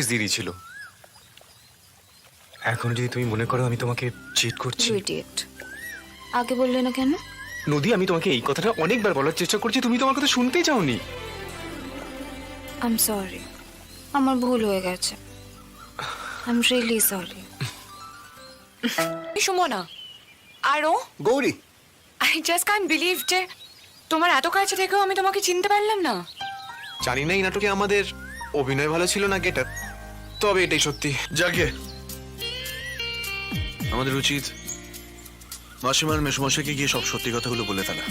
দিয়ে দিয়েছিল। এখন যদি তুমি মনে করো আমি তোমাকে চিট করছি। ইডিয়েট, আগে বললে না কেন? নদী, আমি তোমাকে এই কথাটা অনেকবার বলার চেষ্টা করছি, তুমি তোমার কথা শুনতেই চাওনি। আই এম সরি, আমার ভুল হয়ে গেছে। I am really sorry. Sumona আরো Gauri, I just can't believe যে তোমার এত কাছে থেকেও আমি তোমাকে চিনতে পারলাম না। জানি না এই নাটকে আমাদের অভিনয় ভালো ছিল না গেটার, তবে এটাই সত্যি। যাকে আমাদের উচিত মাসিমার মেসমশাইকে গিয়ে সব সত্যি কথাগুলো বলে ফেলা।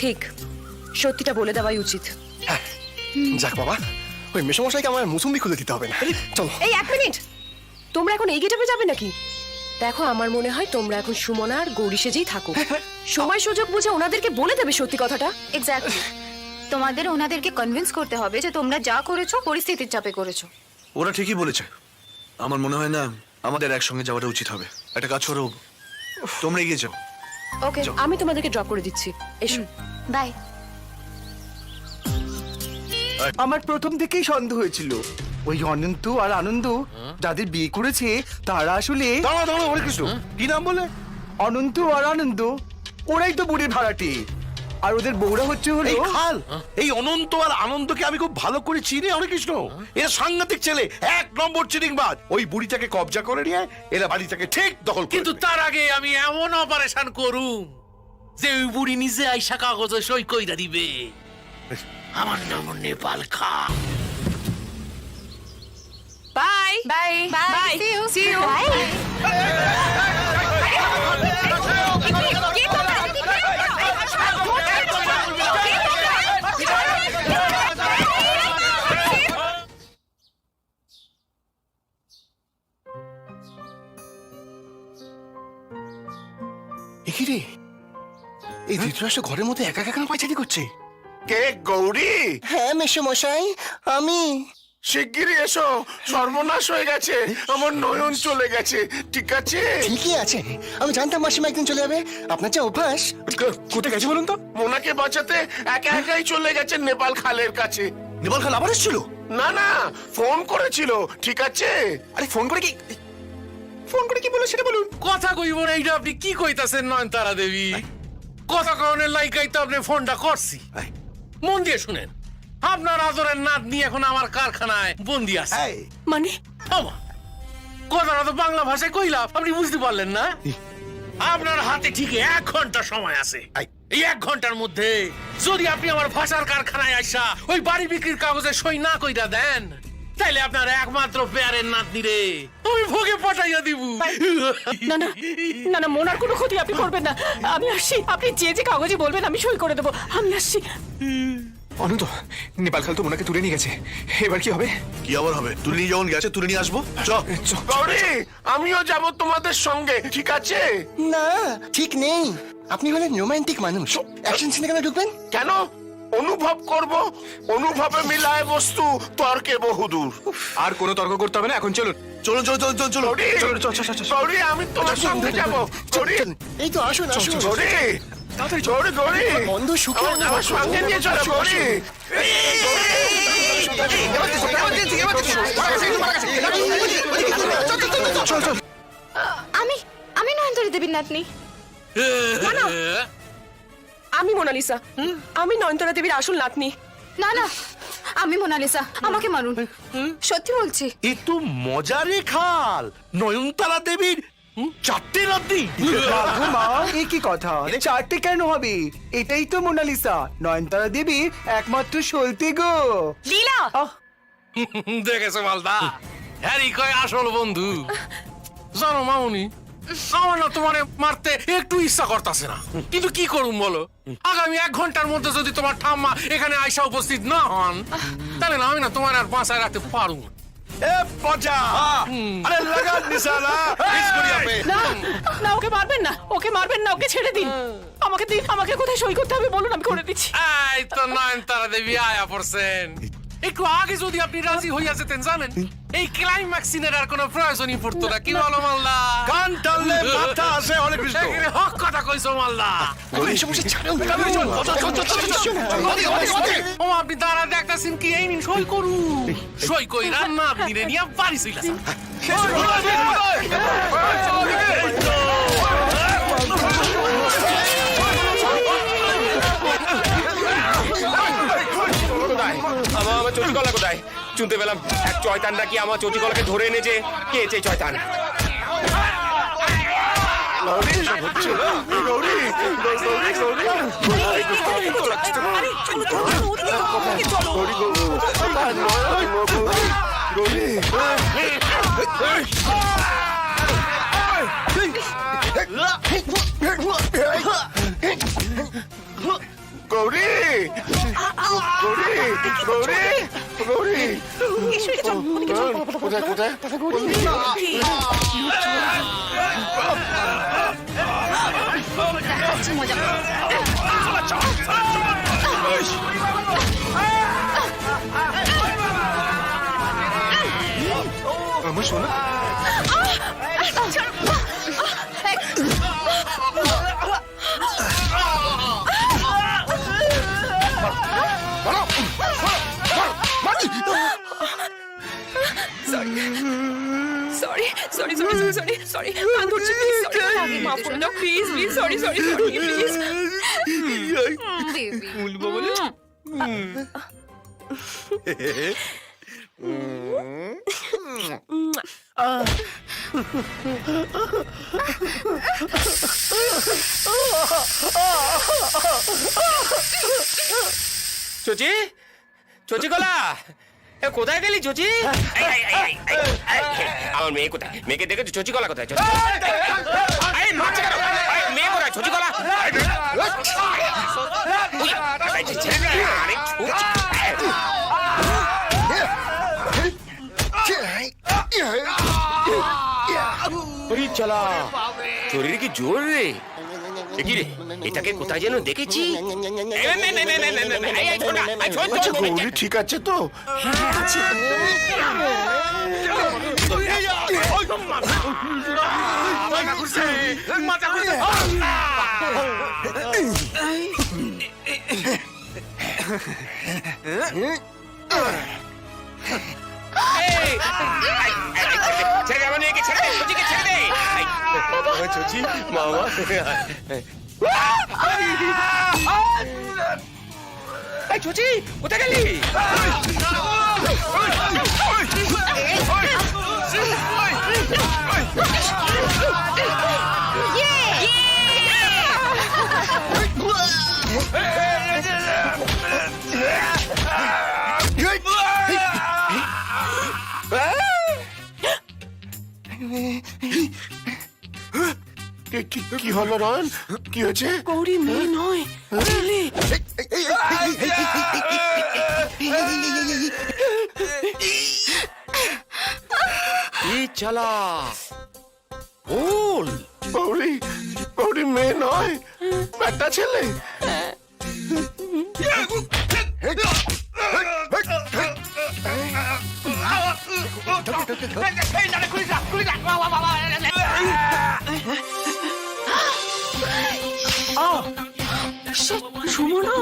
ঠিক, সত্যিটা বলে দেওয়াই উচিত। যাক বাবা, ওই মেসমশাইকে আমার মুসুম্বি খুলে দিতে হবে না। চলো। এই এক মিনিট, তোমরা এখন এই গেটে যাবে নাকি? দেখো, আমার মনে হয় তোমরা এখন সুমনা আর গৌরী সেজেই থাকো। সময় সুযোগ বুঝে ওনাদেরকে বলে দেবে সত্যি কথাটা। এক্স্যাক্টলি, তোমাদের ওনাদেরকে কনভিন্স করতে হবে যে তোমরা যা করেছো পরিস্থিতির চাপে করেছো। ওরা ঠিকই বলেছে। আমার মনে হয় না আমাদের একসঙ্গে যাওয়াটা উচিত হবে। একটা কাজ করো, তোমরা এগিয়ে যাও। ওকে, আমি তোমাদেরকে ড্রপ করে দিচ্ছি, এসো। বাই। আমার প্রথম থেকেই সন্দেহ হয়েছিল ওই অনন্ত আর আনন্দ যাদের বিয়ে করেছে তারা আসলে দাঁড়া দাঁড়া, হরে কৃষ্ণ, কি নাম বলে? অনন্ত আর আনন্দ, ওরাই তো বুড়ির ভাড়াটে। আর ওদের বউরা হচ্ছে হলো এই খাল, এই অনন্ত আর আনন্দকে আমি খুব ভালো করে চিনি অনেক কৃষ্ণ। এরা সাংঘাতিক ছেলে, 1 নম্বর চিটিংবাজ। ওই বুড়িটাকে কবজা করে নিয়ে এরা বাড়িটাকে ঠিক দখল করে কিন্তু নেবে। তার আগে আমি এমন অপারেশন করুম যে ওই বুড়ি নিজে আইসা কাগজে সই কইরা দিবে। আমার নাম নেপাল খা। Bye bye bye, see you. কি রে, এই ধৃতরাষ্ট্র ঘরের মধ্যে একা একা পায়চারি করছে? কে গৌরী? হ্যাঁ মেসমশাই, আমি। শিগগিরই এসো, সর্বনাশ হয়ে গেছে, আমার নয়ন চলে গেছে। ঠিক আছে? ঠিকই আছে, আমি জানতাম মাসিমা একদিন চলে যাবে। আপনার যা অভ্যাস। কোথায় গেছে বলুন তো? মোনাকে বাঁচাতে একা একাই চলে গেছে নেপাল খালের কাছে। নেপাল খাল আবার এসেছিল? না না, ফোন করেছিল। ঠিক আছে? আরে ফোন করে কি বলো সেটা বলুন। কথা কইব না, এইটা আপনি কি কইতাছেন নয়নতারা দেবী? কথা কওনের লাইকাই তো আপনি ফোনটা করছি। মন দিয়ে শুনেন, আপনার আদরের নাতনি এখন আমার কারখানায় বন্দি আছে। মানে আমা, কথাটা তো বাংলা ভাষায় কইলাম, আপনি বুঝতে পারলেন না? আপনার হাতে ঠিক 1 ঘন্টা সময় আছে। এই 1 ঘন্টার মধ্যে যদি আপনি আমার ভাষার কারখানায় আইসা ওই বাড়ি বিক্রির কাগজে সই না কইরা দেন, তাইলে আপনার একমাত্র পেয়ারের নাতনি রে আমি ভোগে পটাইয়া দিব। না না না না, মোনার কোনো ক্ষতি আপনি করবেন না। আমি আসছি, আপনি যে যে কাগজে বলবেন আমি সই করে দেবো। আমি আসছি। অনন্ত, নেপাল খাল তো ওনাকে তুলে নিয়ে গেছে, এবার কি হবে? কি আবার হবে? তুলে নিয়ে যখন গেছে তুলে নিয়ে আসবো। চল। গৌরী, আমিও যাব তোমাদের সঙ্গে। ঠিক আছে? না, ঠিক নেই। আপনি হলেন রোমান্টিক মানুষ, অ্যাকশন সিনে কেন ঢুকবেন? কেন? অনুভব করব, অনুভবে মিলায় বস্তু, তর্কে বহুদূর। আর কোনো তর্ক করতে হবে না, এখন চলুন। চলো চলো চলো চলো চলো। গৌরী, গৌরী, আমি তোমার সঙ্গে যাব। গৌরী, এই তো আসুন আসুন। গৌরী, গৌরী, গৌরী, বন্ধ সুখে আমার সঙ্গে নিয়ে চলো গৌরী। আমি আমি নয়নতারা দেবীর নাতনি। আমি মোনালিসা, আমি নয়নতারা দেবীর আসল নাতনি। না না, আমি মোনালিসা, আমাকে মারুন, সত্যি বলছি। এ তো মজারে খাল, নয়নতারা দেবীর 4টে নাতনি। মা, এ কি কথা? 4টে কেন হবে? এটাই তো মোনালিসা, নয়নতারা দেবী একমাত্র সলতে গো। লীলা, দেখেছো মালদা, হ্যারি কয় আসল বন্ধু। জানো মামুনি, আমার না তোমারে মারতে একটু ইচ্ছা করতেছে না, কিন্তু কি করুম বলো? আগামী 1 ঘন্টার মধ্যে যদি তোমার ঠাম্মা এখানে আইসা উপস্থিত না হন, তাহলে না আমি না তোমার আর বাঁচায় রাখতে পারুম। এ পচা, আরে লাগা নিশানা, इसको यहाँ पे। না না, ওকে মারবেন না, ওকে মারবেন না, ওকে ছেড়ে দিন। আমাকে দিন, আমাকে কোথায় সই করতে হবে বলুন, আমি করে দিচ্ছি। এই তো নয়নতারা দেবী আয়া পড়ছেন। একটু আগে যদি আপনি রাজি হইয়া যেতেন জানেন এই ক্লাইম্যাক্স সিনের আর কোনো প্রয়োজনই পড়তো না। কি বলো মাল্লা? কান টানলে মাথা আসে হরে কৃষ্ণ। একেবারে হক কথা কইছো মাল্লা। ও আপনি দাঁড়া দেখতেছেন কি এই নিন সই করুন। সই কই রান্না আপনি রে নিয়ে বাড়ি চলে যান। আমার চটিকলা কোথায়? শুনতে পেলাম এক চয়তান নাকি আমার চটিকলাকে ধরে এনেছে। কে এই চয়তান? গৌরী, গৌরী, গৌরী, গৌরী, কোথায় কোথায়? আমার শোনা sorry sorry sorry sorry sorry কান ধরছি প্লিজ মাফ করে দাও please please sorry sorry sorry please Chochi, চচিকলা, এ কোথায় গেলি চচি? আমার মেয়ে কোথায়? মেয়েকে দেখেছো? চচিকলা কোথায়? মেয়ে কোথায়? চচিকলা চালা শরীর কি জোর রে? কি রে এটাকে কোথায় যেন দেখেছি। আচ্ছা গৌরী ঠিক আছে তো? চচি মামা চচি কোথায় গেলি? কি হলো রয়ন? কি হয়েছে? গৌরী মেয়ে নয় ছেলে। চালা ভুল। গৌরী, গৌরী মেয়ে নয়, একটা ছেলে। সুমনা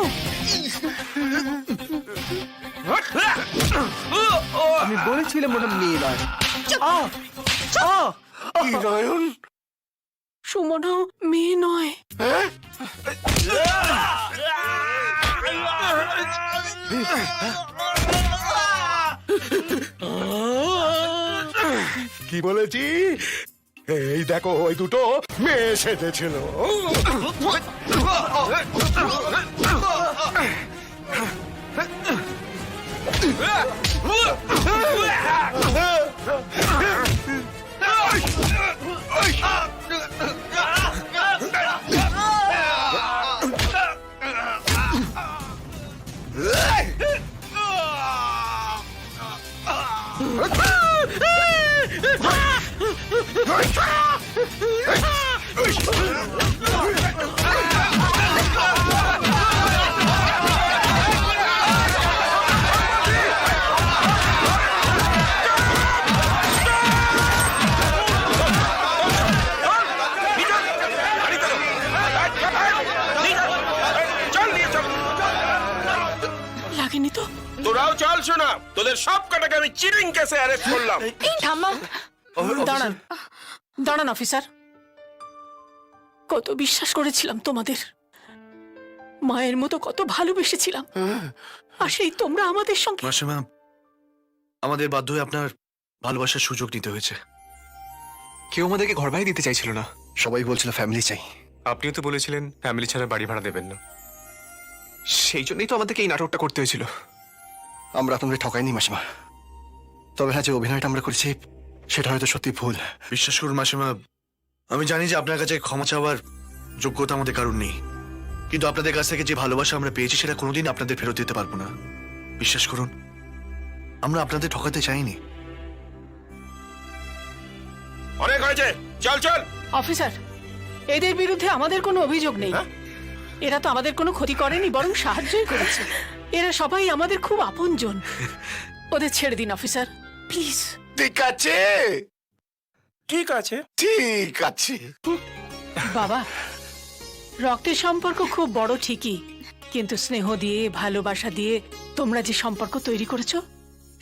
আমি বলেছিলাম ওটা মেয়ে নয়। কি নয়ন? সুমনা মেয়ে নয়। হ্যাঁ? কি বলেছি? এই দেখো ওই দুটো মেয়ে সেজেছিল। তোদের সব কটাকে আমি চিটিং কেসে অ্যারেস্ট করলাম। ঠাম্মা দাঁড়ান দাঁড়ান অফিসার, কত বিশ্বাস করেছিলাম তোমাদের, মায়ের মতো কত ভালোবেসেছিলাম, আর সেই তোমরা আমাদের সঙ্গে। মাসিমা, আমাদের বাধ্য হয়ে আপনার ভালোবাসার সুযোগ নিতে হয়েছে। কেউ আমাদেরকে ঘর ভাড়া দিতে চাইছিল না। সবাই বলছিল ফ্যামিলি চাই। আপনিও তো বলেছিলেন ফ্যামিলি ছাড়া বাড়ি ভাড়া দেবেন না। সেই জন্যই তো আমাদেরকে এই নাটকটা করতে হয়েছিল। আমরা আপনাদের ঠকাইনি মাসিমা, তবে হ্যাঁ যে অভিনয়টা আমরা করেছি সেটা হয়তো সত্যি ভুল। বিশ্বাস করুন মাসিমা, আমি জানি যে আপনার কাছে ক্ষমা চাওয়ার যোগ্যতা আমাদের কারণ নেই, কিন্তু আপনাদের কাছ থেকে যে ভালোবাসা আমরা পেয়েছি সেটা কোনোদিন আপনাদের ফেরত দিতে পারবো না। বিশ্বাস করুন, আমরা আপনাদের ঠকাতে চাইনি। অনেক হয়েছে, চল চল। অফিসার, এদের বিরুদ্ধে আমাদের কোনো অভিযোগ নেই, এরা তো আমাদের কোনো ক্ষতি করেনি, বরং সাহায্যই করেছে। এরা সবাই আমাদের খুব আপনজন। ওদের ছেড়ে দিন অফিসার, প্লিজ। ঠিক আছে, ঠিক আছে। ঠিক আছে। বাবা, রক্তের সম্পর্ক খুব বড় ঠিকই, কিন্তু স্নেহ দিয়ে ভালোবাসা দিয়ে তোমরা যে সম্পর্ক তৈরি করেছো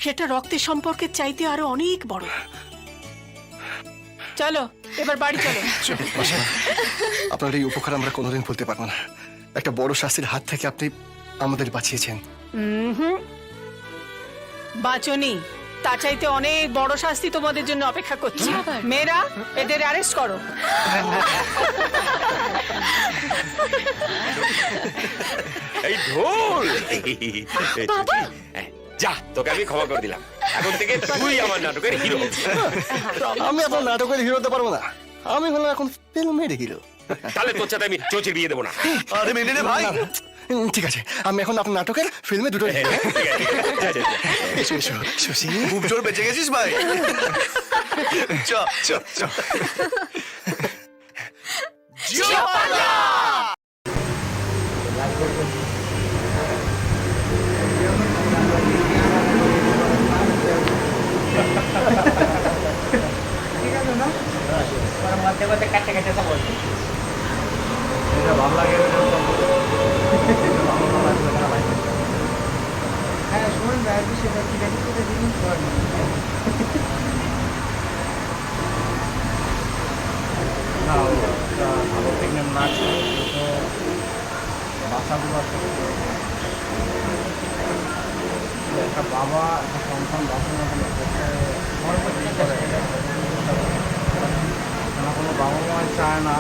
সেটা রক্তের সম্পর্কের চাইতে আরো অনেক বড়। চলো এবার বাড়ি চলো। আপনার এই উপকার আমরা কোনোদিন ভুলতে পারবো না। একটা বড় শাস্তির হাত থেকে আপনি আমাদের বাঁচিয়েছেন। বাঁচনি, তার চাইতে অনেক বড় শাস্তি তোমাদের জন্য অপেক্ষা করছে। মেয়েরা, এদের অ্যারেস্ট করো। এই ঢোল, যা, তোকে আমি ক্ষমা করে দিলাম। এখন থেকে তুই আমার নাটকের হিরো। আমি আপনার নাটকের হিরো হতে পারবো না, আমি হলাম এখন ফিল্মের হিরো। তাহলে তোর সাথে আমি চোচের বিয়ে দেবো না। আরে মেনে নে ভাই। ঠিক আছে, আমি এখন আপনার নাটকের ফিল্মে দুটো ঠিক আছে, যা, যা, যা। এসো এসো শশী। খুব জোর বেঁচে গেছিস ভাই। চ চ চ। একটা বাবা একটা সন্তান বাঁচানো কোনো বাবা মা চায় না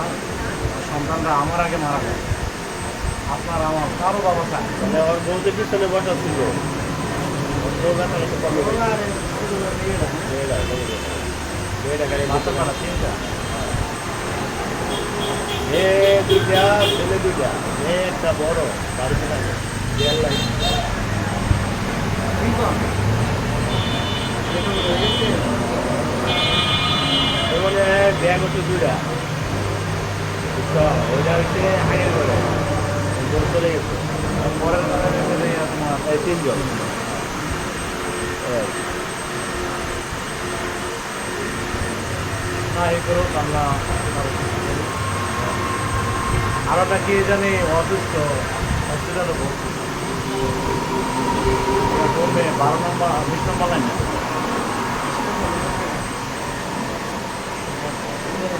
সন্তানরা আমার আগে মারা যায়। আপনার আমার কারো বাবা চায় ওর বলতে পিছনে বসা ছিল দুইটা ছেলে, দুইটা মেয়ে, একটা বড় বাড়িতে থাকে। মানে ব্যাগ হচ্ছে দুইটা, ওইটা হচ্ছে হাইয়ের করে চলে গেছে। পরের তোমার 3 জন। না এই করো আমরা আরোটা কি জানি অসুস্থ, হসপিটালে ভর্তি। 12 নম্বর 20 নম্বর লাইন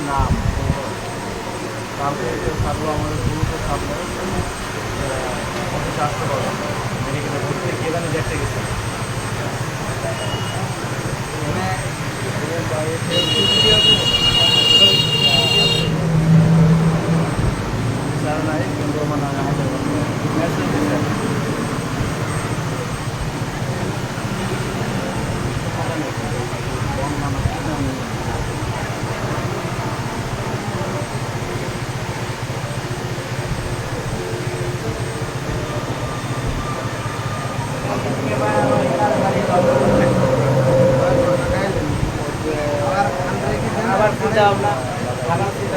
নাম। কালকে থাকলো আমাদের গুরুত্ব থাকলো অফিসে আসতে পারবো মেডিকেলে ভর্তি, কে জানি দেখতে গেছে। স্যার নাই, কিন্তু মানে আমাদের মেসেজ দিচ্ছে আবার চিন্তা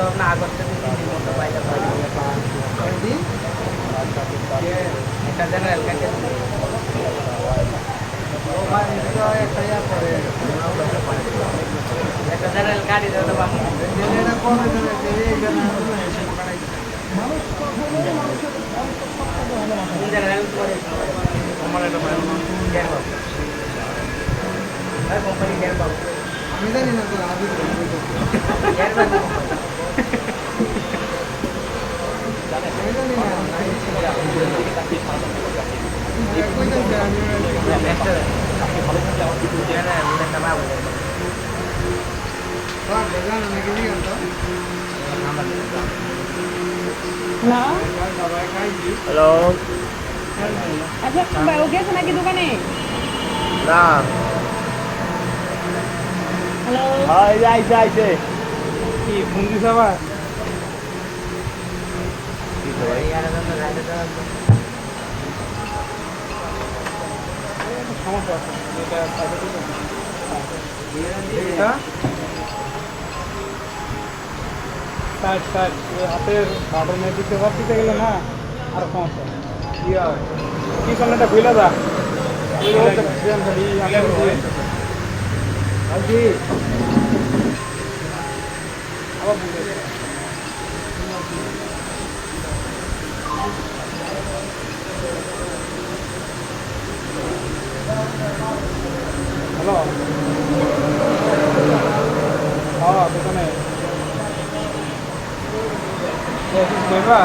ভাবনা আগস্টের মতো বাইরে একটা জেনারেল একটা জেনারেল গাড়ি আমার একটা হ্যালো আচ্ছা ও গেছে নাকি দোকানে? না হ্যালো, হয় আইছে আইছে কি ফোন দিছ আবার হাতের বাটন দিতে দিতে গেলে না আর সমস্যা কি সামনেটা ভুলে যা আবার হ্যালো হ্যাঁ দোকানে দেবা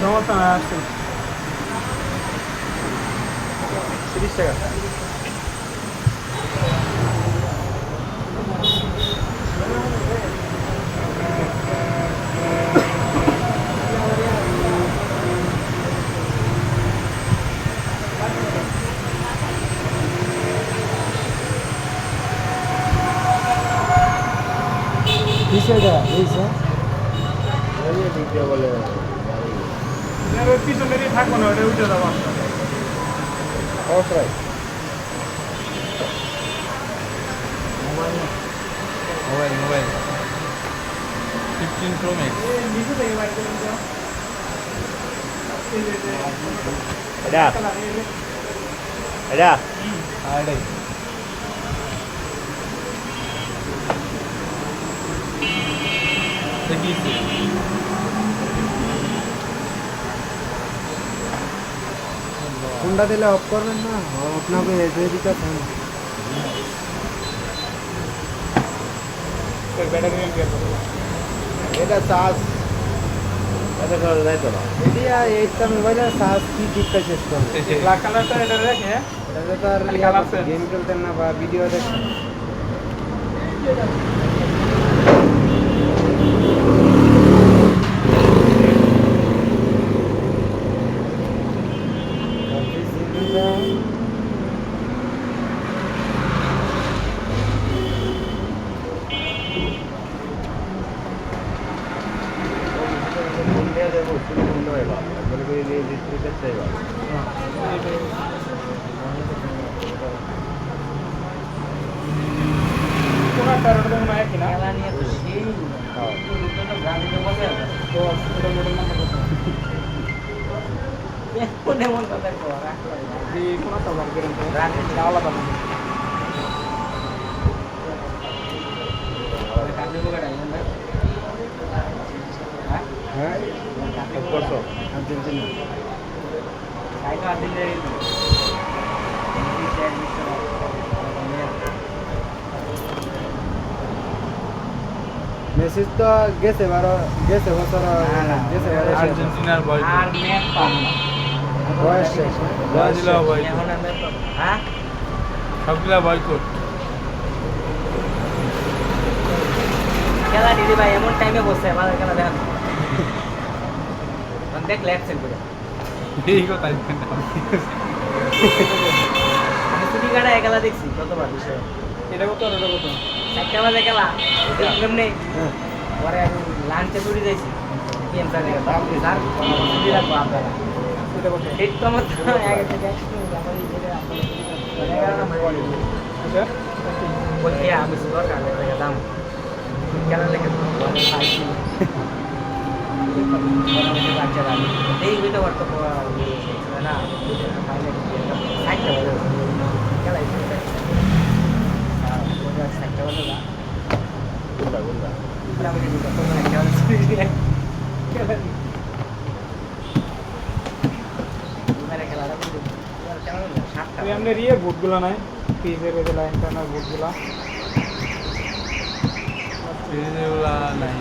সমস্যা না আসছে 30 টাকা পিছনে থাকবো না ওটা উঠে যাবো অবশ্যই মোবাইল 15 Pro Max এটা এটাই দেখিয়েছি ফোনটা দিলে অফ করবেন না আপনাকে দিতে ফোন এটা চার্জ এটা করে দেয় তো না এইটা মোবাইলের চার্জ কি দিকটা শেষ করবে ব্ল্যাক কালারটা এটা রেখে এটা তো আর গেম খেলতেন না বা ভিডিও দেখতেন মেসেজ তো গেছে গেছে বছর গেছে আর্জেন্টিনার বয়স শেষ সবগুলা বয়কট খেলা দিদি ভাই এমন টাইমে বসে ভালো খেলা দেখ দেখলে অ্যাকশন করে আমি ছুটি কাটায় খেলা দেখছি কতবার বিষয় এটা কত ওটা কত 4টা বাজে খেলা দেখলাম নেই পরে আমি লাঞ্চে ছুটি যাইছি গেম স্যার স্যার ছুটি রাখবো আপনারা এটা কত ঠিক তো আমার আগে থেকে বলছি আমি দরকার দাম খেলা লেগে এই হইতে পারতো না খেলাটা ওই আপনার ইয়ে বুটগুলো নাই ফ্রিজের ওই যে লাইন টানার বুটগুলো ফ্রিজেগুলো নাই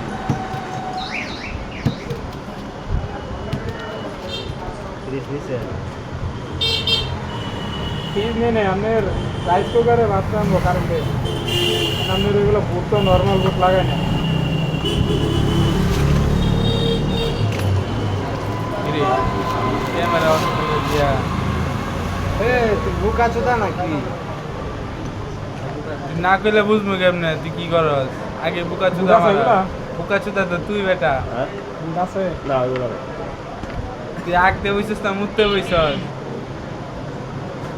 ফ্রিজ নেই আপনার রাইস কুকারে ভাত রাখবো কারেন্টে আপনার ওইগুলো বুট তো নর্মাল বুট লাগায় না বুকা চোদা নাকি না কইলে বুঝবো কেমনে তুই কি করস আগে বুকা চুদা তো তুই বেটা তুই আগতে বইছিস না মুততে বইছস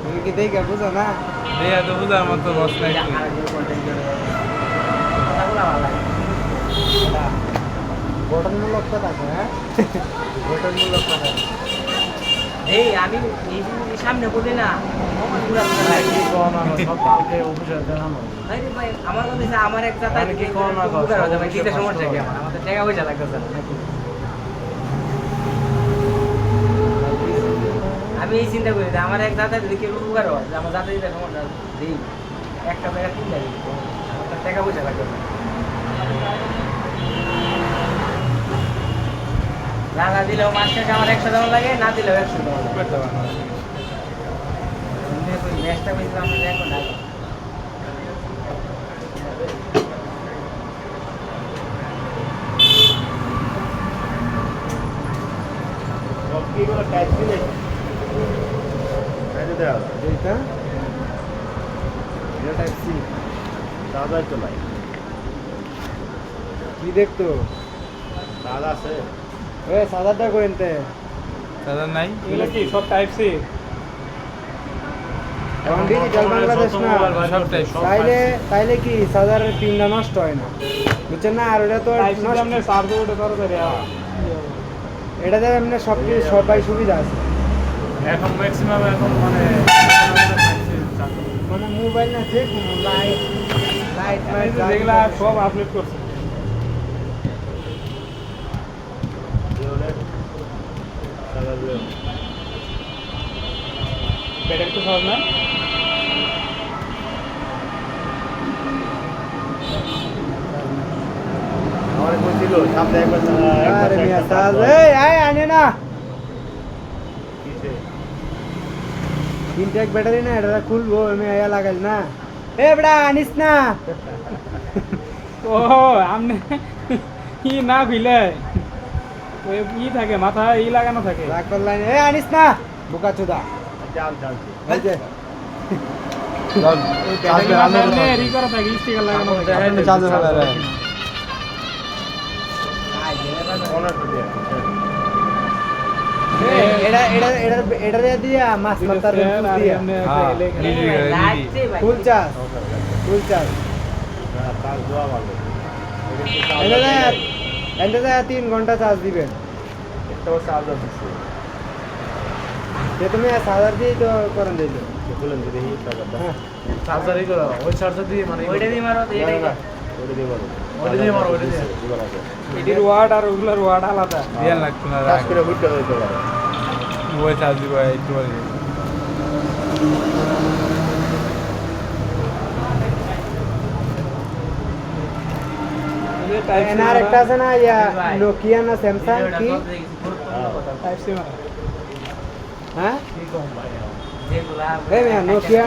তুমি কি দেখে বুঝো না দেয়া তো বুঝার মতো বস নাই তুই গঠনমূলক কথা হ্যাঁ গঠনমূলক কথা এই আমি এই সামনে বলি না আরে ভাই আমার কথা হচ্ছে আমার এক জাতা কি কোন না ভাই কি সমস্যা কি আমার আমাদের টাকা পয়সা লাগতেছে নাকি আমি এই চিন্তা করি যে আমার এক জাতা যদি কেউ উপকার হয় যে আমার জাতা দিতে সমস্যা দিই একটা টাকা তিন লাগে আমার টাকা পয়সা লাগতেছে না দিলেও মাস শেষে আমার 100 টাকা লাগে না দিলেও 100 টাকা লাগে ম্যাচটা বুঝলাম আমরা এখন আগে এইটা টাইপ সি দাদা তো নাই কি দেখতো দাদা আছে এ সাদাটা কইতে দাদা নাই এগুলো কি সব টাইপ সি এখন ডিজিটাল বাংলাদেশ না সব টাইপ তাইলে কি সাদারের পিনটা নষ্ট হয় না বুঝছেন না আর ওটা তো সামনে চার্জ ওটা তাড়াতাড়ি এটাতে এমনি সব কিছু সবাই সুবিধা আছে এখন ম্যাক্সিমাম এখন মানে মোবাইল না যে কোনো লাইট যেগুলা সব আপলোড করছে ব্যাটারি তো সহজ না আরে মিয়া সাজ এই আনে না ইনটেক ব্যাটারি না এটা খুলবো আমি আয়া লাগাল না এ বড়া আনিস না ও আমনে কি না খুলে ওই ই থাকে মাথা ই লাগানো থাকে রাখল লাইন এ আনিস না বোকা চোদা চাল এই যে রি করা থাকে স্টিকার লাগানো থাকে চালু হবে এটা দিয়া মাছ মাতার দিয়া ফুল চাষ এটা 3 ঘন্টা চার্জ দিবেন তুমি চার্জার দিয়ে তো করেন দিলে চার্জারই করো ওই চার্জার দিয়ে মানে ওইটা দিয়ে মারো এটির ওয়াট আর ওগুলোর ওয়াট আলাদা দেয়া লাগতো না রাখ করে বুঝতে হইতো ওই চার্জ দিব একটু এনার একটা আছে না ইয়া নোকিয়া না স্যামসাং কি টাইপ সি হ্যাঁ এই মিয়া নোকিয়া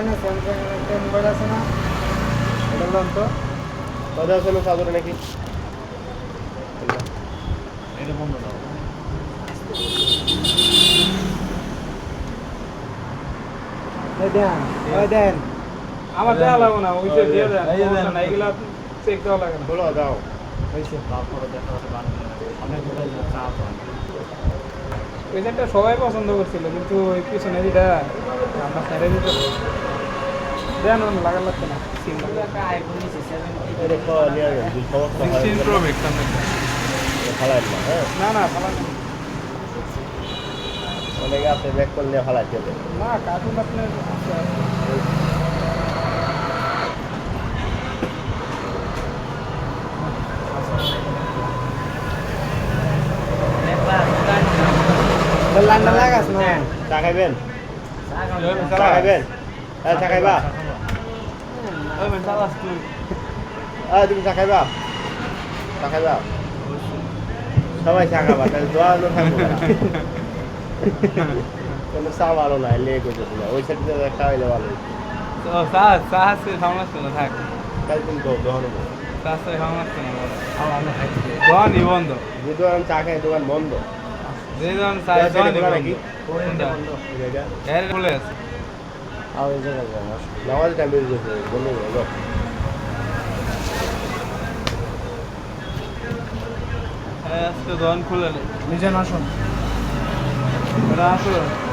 না স্যামসাং এর মোবাইল আছে না এটা বলুন তো কত আছে লো সাদরে নাকি এটা বন্ধ দাও দেন আমার দেওয়া লাগবে না ওই যে দিয়ে দেন না এইগুলা চেক দেওয়া লাগে না বলো দাও হইছে তারপরে দেখা হতে অনেক চাপ হয় প্রেজেন্টটা সবাই পছন্দ করছিল কিন্তু ওই পিছনে যেটা আমরা ছেড়ে দিতে দেন লাগা লাগছে না সিম একটা আইফোন নিছে 7 এটা কো নিয়ে 16 প্রো ম্যাক্স সামনে ফালাই না না ফালাই না অনেক আছে ব্যাক করলে ফালাই দেবে না কার্টুন আপনার লাগাস না চা খাইবেন খাইবেন হ্যাঁ চা খাইবা তুমি চা খাইবা চা খাইবা সবাই চা খাবা তাহলে দোয়া হলো থাকবো কোনো চা ভালো নাই লেগ হইতেছিল ওই সাইডে খাওয়াইলে ভালো কাল তুমি তো দোকান দোকানই বন্ধ দোকান চা খাই দোকান বন্ধ যে দোকান চাই দোকানই নাকি বন্ধ এর খুলে আছে নামাজ টাইম বেরিয়ে গেছে বন্ধ হলো আজকে দোকান খুলে নেই নিচে আসুন আসুন